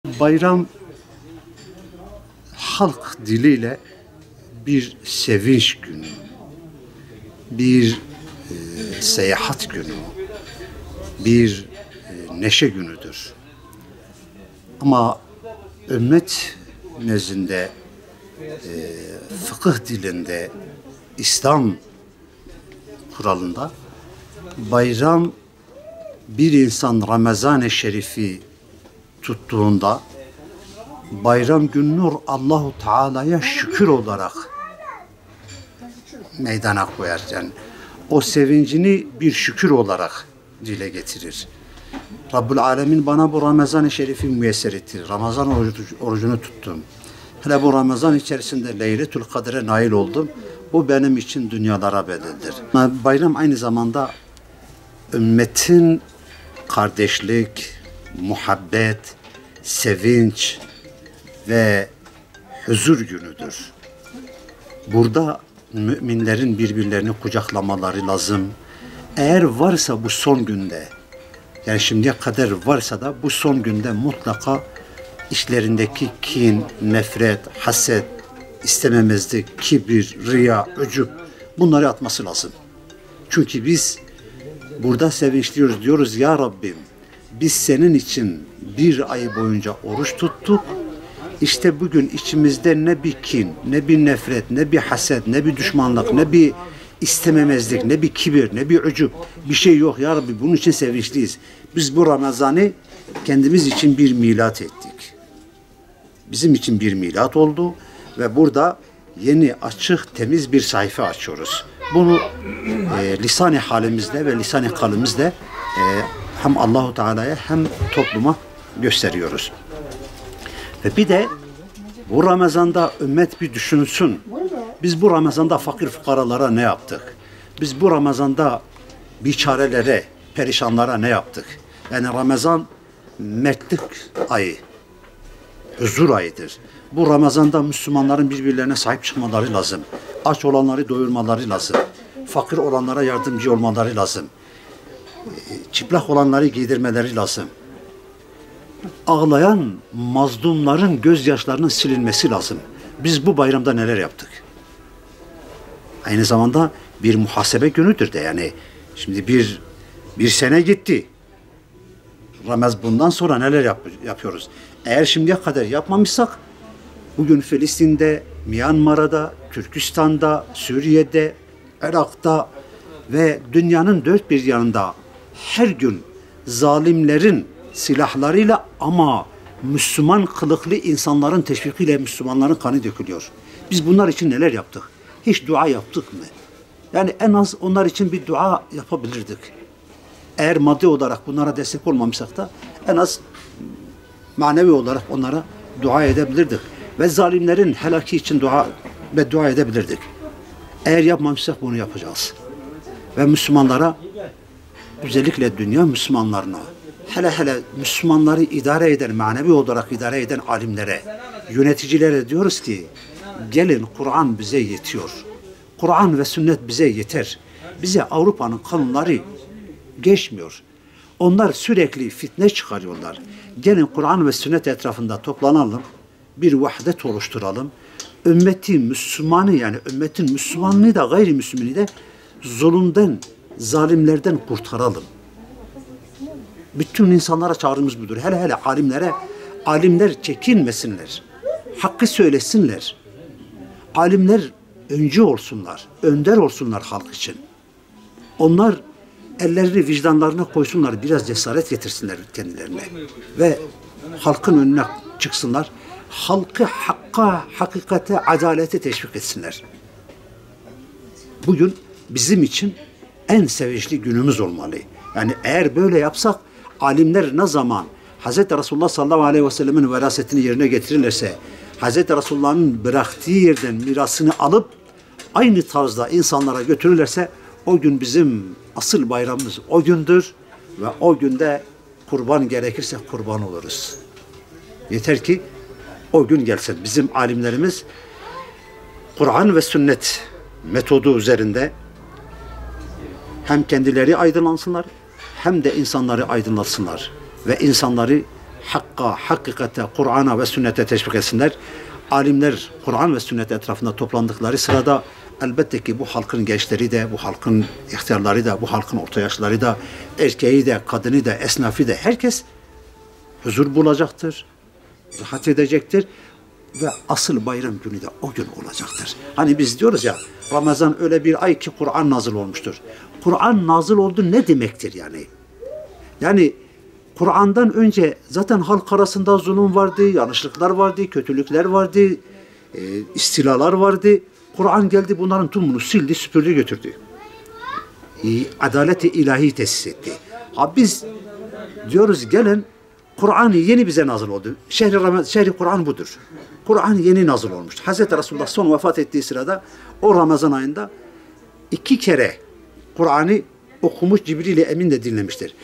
Bayram halk diliyle bir sevinç günü, bir seyahat günü, bir neşe günüdür. Ama ümmet nezdinde, fıkıh dilinde, İslam kuralında bayram bir insan Ramazan-ı Şerif'i tuttuğunda bayram gününü Allahu Teala'ya şükür olarak meydana koyar. Yani o sevincini bir şükür olarak dile getirir. Rabbul Alemin bana bu Ramazan-ı Şerif'i müyesser etti. Ramazan orucunu tuttum. Hele bu Ramazan içerisinde Leyletül Kadir'e nail oldum. Bu benim için dünyalara bedeldir. Bayram aynı zamanda ümmetin kardeşlik, muhabbet, sevinç ve huzur günüdür. Burada müminlerin birbirlerini kucaklamaları lazım. Eğer varsa bu son günde, yani şimdiye kadar varsa da bu son günde mutlaka işlerindeki kin, nefret, haset, istememezlik, kibir, riya, ücub bunları atması lazım. Çünkü biz burada sevinçliyoruz, diyoruz ya Rabbim biz senin için bir ay boyunca oruç tuttuk. İşte bugün içimizde ne bir kin, ne bir nefret, ne bir haset, ne bir düşmanlık, ne bir istememezlik, ne bir kibir, ne bir ücub bir şey yok ya Rabbi, bunun için sevinçliyiz. Biz bu Ramazan'ı kendimiz için bir milat ettik. Bizim için bir milat oldu ve burada yeni, açık, temiz bir sayfa açıyoruz. Bunu lisan-ı halimizde ve lisan-ı kalimizde hem Allahu Teala'ya hem topluma gösteriyoruz. Ve bir de bu Ramazan'da ümmet bir düşünsün. Biz bu Ramazan'da fakir fukaralara ne yaptık? Biz bu Ramazan'da biçarelere, perişanlara ne yaptık? Yani Ramazan mertlik ayı, huzur ayıdır. Bu Ramazan'da Müslümanların birbirlerine sahip çıkmaları lazım. Aç olanları doyurmaları lazım. Fakir olanlara yardımcı olmaları lazım. Çıplak olanları giydirmeleri lazım. Ağlayan mazlumların gözyaşlarının silinmesi lazım. Biz bu bayramda neler yaptık? Aynı zamanda bir muhasebe günüdür de, yani şimdi bir sene gitti. Ramazan bundan sonra neler yapıyoruz? Eğer şimdiye kadar yapmamışsak bugün Filistin'de, Myanmar'da, Türkistan'da, Suriye'de, Irak'ta ve dünyanın dört bir yanında her gün zalimlerin silahlarıyla ama Müslüman kılıklı insanların teşvikiyle Müslümanların kanı dökülüyor. Biz bunlar için neler yaptık? Hiç dua yaptık mı? Yani en az onlar için bir dua yapabilirdik. Eğer maddi olarak bunlara destek olmamışsak da en az manevi olarak onlara dua edebilirdik. Ve zalimlerin helaki için dua edebilirdik. Eğer yapmamışsak bunu yapacağız. Ve Müslümanlara, özellikle dünya Müslümanlarına, hele Müslümanları idare eden, manevi olarak idare eden alimlere, yöneticilere diyoruz ki gelin, Kur'an bize yetiyor. Kur'an ve sünnet bize yeter. Bize Avrupa'nın kanunları geçmiyor. Onlar sürekli fitne çıkarıyorlar. Gelin Kur'an ve sünnet etrafında toplanalım, bir vahdet oluşturalım. Ümmeti Müslümanı, yani ümmetin Müslümanlığı da gayrimüslimini de zulümden, zalimlerden kurtaralım. Bütün insanlara çağrımız budur. Hele alimlere, alimler çekinmesinler. Hakkı söylesinler. Alimler öncü olsunlar, önder olsunlar halk için. Onlar ellerini vicdanlarına koysunlar, biraz cesaret getirsinler kendilerine. Ve halkın önüne çıksınlar. Halkı hakka, hakikate, adalete teşvik etsinler. Bugün bizim için en sevinçli günümüz olmalı. Yani eğer böyle yapsak, alimler ne zaman Hz. Resulullah sallallahu aleyhi ve sellemin verasetini yerine getirirlerse, Hz. Resulullah'ın bıraktığı yerden mirasını alıp aynı tarzda insanlara götürürlerse, o gün bizim asıl bayramımız o gündür ve o günde kurban gerekirse kurban oluruz. Yeter ki o gün gelsin. Bizim alimlerimiz Kur'an ve sünnet metodu üzerinde hem kendileri aydınlansınlar hem de insanları aydınlatsınlar ve insanları hakka, hakikate, Kur'an'a ve sünnete teşvik etsinler. Alimler Kur'an ve sünnet etrafında toplandıkları sırada elbette ki bu halkın gençleri de, bu halkın ihtiyarları da, bu halkın orta yaşları da, erkeği de, kadını da, esnafı da herkes huzur bulacaktır, rahat edecektir ve asıl bayram günü de o gün olacaktır. Hani biz diyoruz ya, Ramazan öyle bir ay ki Kur'an nazil olmuştur. Kur'an nazil oldu ne demektir yani? Yani Kur'an'dan önce zaten halk arasında zulüm vardı, yanlışlıklar vardı, kötülükler vardı, istilalar vardı. Kur'an geldi bunların tümünü sildi, süpürdü, götürdü. Adaleti ilahi tesis etti. Ha biz diyoruz gelin Kur'an yeni bize nazil oldu. Şehri Kur'an budur. Kur'an yeni nazil olmuştu. Hazreti Resulullah son vefat ettiği sırada o Ramazan ayında 2 kere Kur'an'ı okumuş, Cibril-i Emin de dinlemiştir.